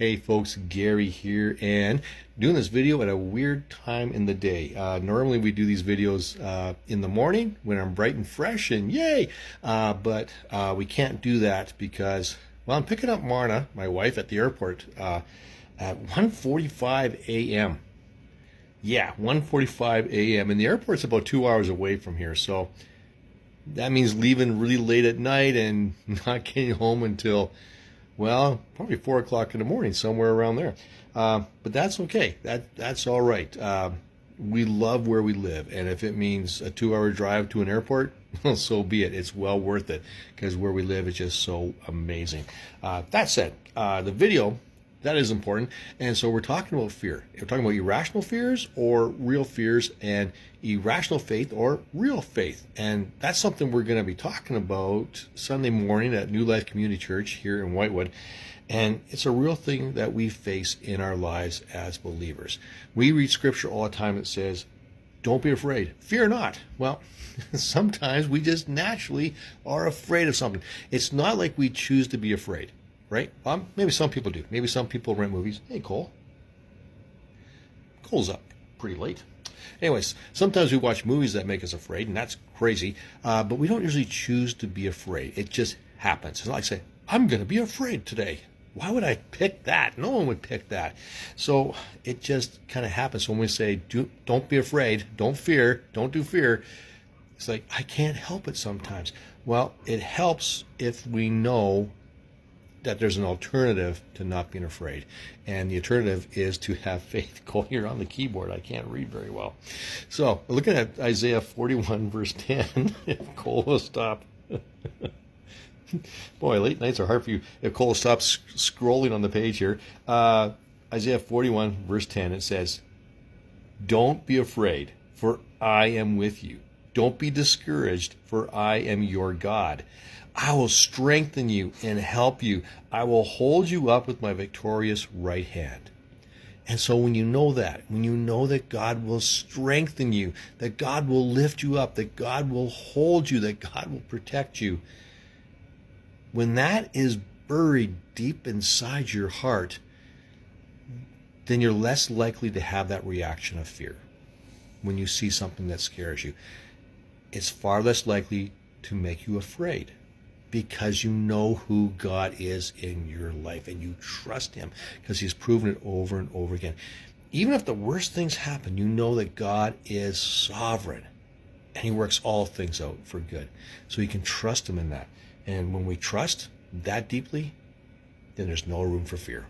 Hey folks, Gary here, and doing this video at a weird time in the day. Normally we do these videos in the morning when I'm bright and fresh and yay, but we can't do that because, well, I'm picking up Marna, my wife, at the airport at 1:45 a.m. Yeah, 1:45 a.m. and the airport's about 2 hours away from here, so that means leaving really late at night and not getting home until, well, probably 4 o'clock in the morning, somewhere around there. But that's okay. That's all right. We love where we live, and if it means a 2-hour drive to an airport, well, so be it. It's well worth it because where we live is just so amazing. That said, the video, that is important. And so we're talking about fear. We're talking about irrational fears or real fears, and irrational faith or real faith. And that's something we're going to be talking about Sunday morning at New Life Community Church here in Whitewood. And it's a real thing that we face in our lives as believers. We read scripture all the time that says, don't be afraid, fear not. Well, sometimes we just naturally are afraid of something. It's not like we choose to be afraid. Right? Well, maybe some people do. Maybe some people rent movies. Hey, Cole. Cole's up pretty late. Anyways, sometimes we watch movies that make us afraid, and that's crazy. But we don't usually choose to be afraid. It just happens. It's not like say, I'm going to be afraid today. Why would I pick that? No one would pick that. So it just kind of happens when we say, don't be afraid, don't fear, don't do fear. It's like, I can't help it sometimes. Well, it helps if we know that there's an alternative to not being afraid. And the alternative is to have faith. Cole, you're on the keyboard. I can't read very well. So looking at Isaiah 41 verse 10, if Cole will stop. Boy, late nights are hard for you. If Cole stops scrolling on the page here. Isaiah 41 verse 10, it says, don't be afraid, for I am with you. Don't be discouraged, for I am your God. I will strengthen you and help you. I will hold you up with my victorious right hand. And so when you know that God will strengthen you, that God will lift you up, that God will hold you, that God will protect you, when that is buried deep inside your heart, then you're less likely to have that reaction of fear. When you see something that scares you, it's far less likely to make you afraid, because you know who God is in your life and you trust him because he's proven it over and over again. Even if the worst things happen, you know that God is sovereign and he works all things out for good. So you can trust him in that. And when we trust that deeply, then there's no room for fear.